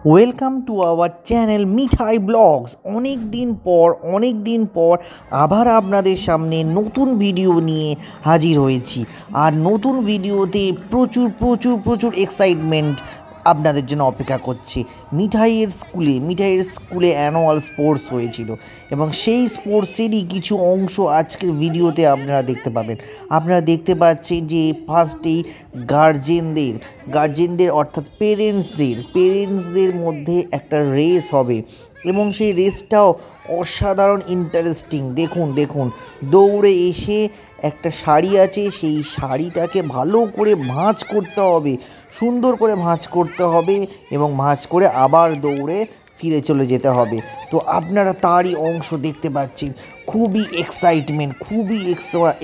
Welcome to our channel Mithai blogs. অনেক দিন পর আবার আপনাদের সামনে নতুন ভিডিও নিয়ে হাজির হয়েছি। আর নতুন ভিডিওতে প্রচুর এক্সাইটমেন্ট আপনাদের জন্য অপেক্ষা করছে। মিঠাইয়ের স্কুলে অ্যানুয়াল স্পোর্টস হয়েছিল এবং সেই স্পোর্টসেরই কিছু অংশ আজকের ভিডিওতে আপনারা দেখতে পাবেন। আপনারা দেখতে পাচ্ছেন যে ফার্স্টেই গার্জেনদের অর্থাৎ পেরেন্টসদের মধ্যে একটা রেস হবে এবং সেই রেসটাও অসাধারণ ইন্টারেস্টিং। দেখুন দৌড়ে এসে একটা শাড়ি আছে, সেই শাড়িটাকে ভালো করে ভাঁজ করতে হবে, সুন্দর করে ভাঁজ করতে হবে এবং ভাঁজ করে আবার দৌড়ে ফিরে চলে যেতে হবে। তো আপনারা তারই অংশ দেখতে পাচ্ছেন। খুবই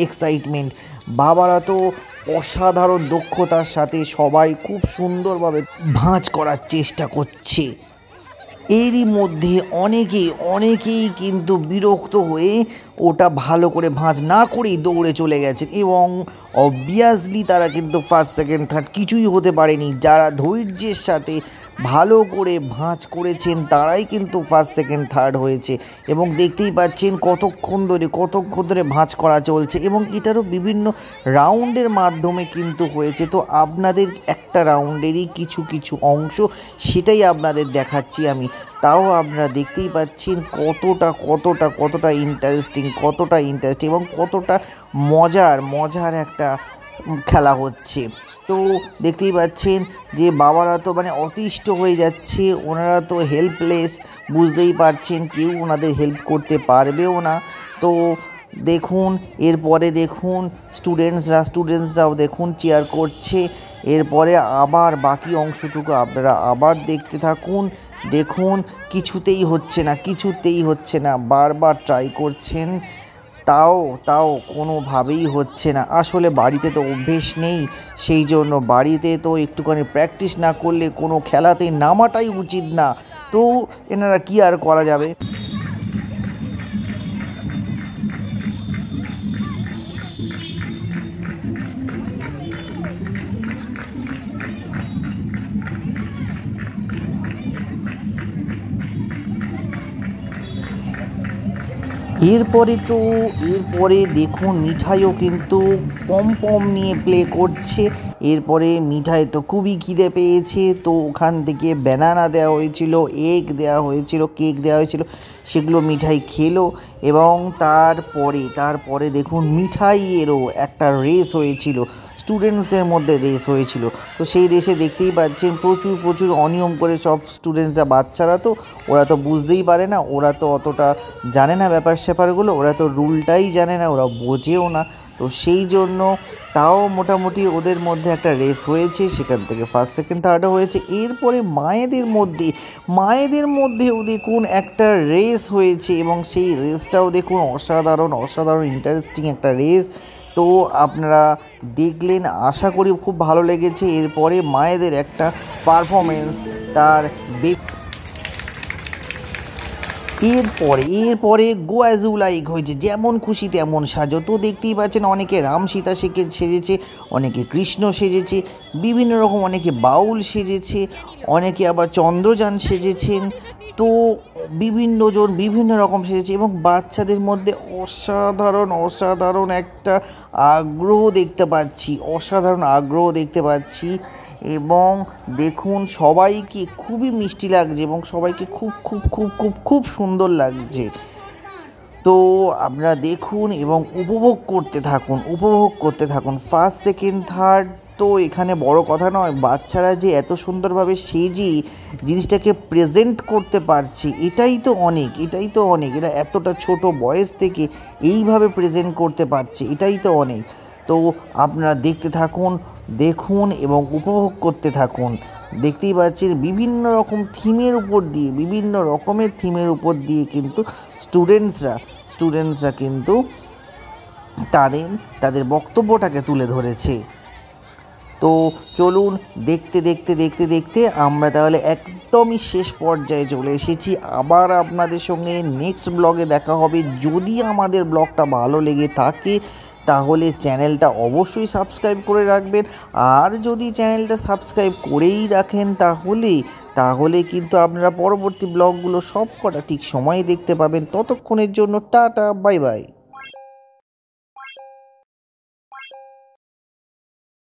এক্সাইটমেন্ট। বাবারা তো অসাধারণ দক্ষতার সাথে সবাই খুব সুন্দরভাবে ভাঁজ করার চেষ্টা করছে। এরই মধ্যে অনেকেই কিন্তু বিরক্ত হয়ে ওটা ভালো করে ভাঁজ না করেই দৌড়ে চলে গেছেন এবং অবভিয়াসলি তারা কিন্তু ফার্স্ট সেকেন্ড থার্ড কিছুই হতে পারেনি। যারা ধৈর্যের সাথে ভালো করে ভাঁজ করেছেন তারাই কিন্তু ফার্স্ট সেকেন্ড থার্ড হয়েছে এবং দেখতেই পাচ্ছেন কতক্ষণ ধরে ভাঁজ করা চলছে এবং এটারও বিভিন্ন রাউন্ডের মাধ্যমে কিন্তু হয়েছে। তো আপনাদের একটা রাউন্ডেরই কিছু অংশ সেটাই আপনাদের দেখাচ্ছি আমি। তাও আপনারা দেখতেই পাচ্ছেন কতটা ইন্টারেস্টিং এবং কতটা মজার একটা খেলা হচ্ছে। তো দেখতেই পাচ্ছেন যে বাবারা তো অতিষ্ঠ হয়ে যাচ্ছে, ওনারা তো হেল্পলেস, বুঝতেই পারছেন কেউ ওনাদের হেল্প করতে পারবেও না। তো দেখুন এরপরে স্টুডেন্টসরাও দেখুন চেয়ার করছে। এরপরে আবার বাকি অংশটুকু আপনারা আবার দেখতে থাকুন। দেখুন কিছুতেই হচ্ছে না, বারবার ট্রাই করছেন, তাও কোনোভাবেই হচ্ছে না। আসলে বাড়িতে তো অভ্যেস নেই, সেই জন্য বাড়িতে তো একটুখানি প্র্যাকটিস না করলে কোনো খেলাতে নামাটাই উচিত না। তো এনারা কি আর করা যাবে। এরপরে দেখুন মিঠাইও কিন্তু পম নিয়ে প্লে করছে। এরপরে মিঠাই তো খুবই খিদে পেয়েছে, তো ওখান থেকে ব্যানানা দেওয়া হয়েছিল, কেক দেওয়া হয়েছিল, সেগুলো মিঠাই খেলো এবং তারপরে দেখুন মিঠাইয়েরও একটা রেস হয়েছিল, স্টুডেন্টসদের মধ্যে রেস হয়েছিল। তো সেই রেসে দেখতেই পাচ্ছেন প্রচুর অনিয়ম করে সব স্টুডেন্টসরা, বাচ্চারা তো ওরা তো বুঝতেই পারে না, ওরা তো অতটা জানে না ব্যাপারগুলো, ওরা তো রুলটাই জানে না, ওরা বোঝেও না। তো সেই জন্য তাও মোটামুটি ওদের মধ্যে একটা রেস হয়েছে, সেখান থেকে ফার্স্ট সেকেন্ড থার্ডও হয়েছে। এরপরে মায়েদের মধ্যেও দেখুন একটা রেস হয়েছে এবং সেই রেসটাও দেখুন অসাধারণ ইন্টারেস্টিং একটা রেস। তো আপনারা দেখলেন, আশা করি খুব ভালো লেগেছে। এরপরে মায়েদের একটা পারফরমেন্স, এরপরে গো অ্যাজ ইউ লাইক হয়েছে, যেমন খুশি তেমন সাজো। তো দেখতেই পাচ্ছেন অনেকে রাম সীতা সেজেছে, অনেকে কৃষ্ণ সেজেছে, বিভিন্ন রকম, অনেকে বাউল সেজেছে, অনেকে আবার চন্দ্রযান সেজেছেন। তো বিভিন্ন রকম সেজেছে এবং বাচ্চাদের মধ্যে অসাধারণ একটা আগ্রহ দেখতে পাচ্ছি এবং দেখুন সবাইকে খুবই মিষ্টি লাগছে এবং সবাইকে খুব সুন্দর লাগছে। তো আপনারা দেখুন এবং উপভোগ করতে থাকুন ফার্স্ট সেকেন্ড থার্ড। তো এখানে বড় কথা নয়, বাচ্চারা যে এত সুন্দরভাবে সেজে জিনিসটাকে প্রেজেন্ট করতে পারছে, এটাই তো অনেক। এরা এতটা ছোট বয়স থেকে এইভাবে প্রেজেন্ট করতে পারছে, এটাই তো অনেক। তো আপনারা দেখুন এবং উপভোগ করতে থাকুন। দেখতেই পাচ্ছেন বিভিন্ন রকমের থিমের উপর দিয়ে কিন্তু স্টুডেন্টসরা কিন্তু তাদের বক্তব্যটাকে তুলে ধরেছে। তো চলুন দেখতে আমরা তাহলে একদমই শেষ পর্যায়ে চলে এসেছি। আবার আপনাদের সঙ্গে নেক্সট ব্লগে দেখা হবে। যদি আমাদের ব্লগটা ভালো লেগে থাকে তাহলে চ্যানেলটা অবশ্যই সাবস্ক্রাইব করে রাখবেন। আর যদি চ্যানেলটা সাবস্ক্রাইব করেই রাখেন তাহলে কিন্তু আপনারা পরবর্তী ব্লগগুলো সব কটা ঠিক সময়ে দেখতে পাবেন। ততক্ষণের জন্য টাটা, বাই বাই।